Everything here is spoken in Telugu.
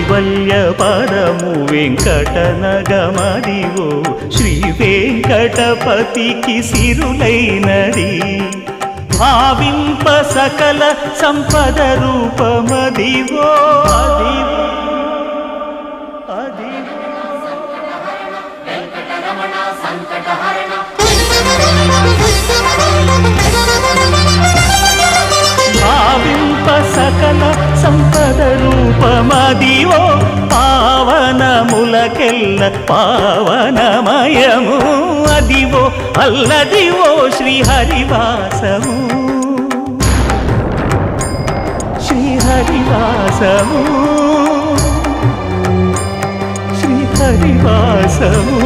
కైవల్య పదము వెంకటనగమదివో శ్రీ వెంకటపతికి సిరులైనది భావింప సకల సంపద రూపమదివో అదివో భావింప సకల సంపద రూపమదివో పావనములకెల్ల పావనమయము అదివో అల్లదివో శ్రీహరివాసము శ్రీహరివాసము శ్రీహరివాసము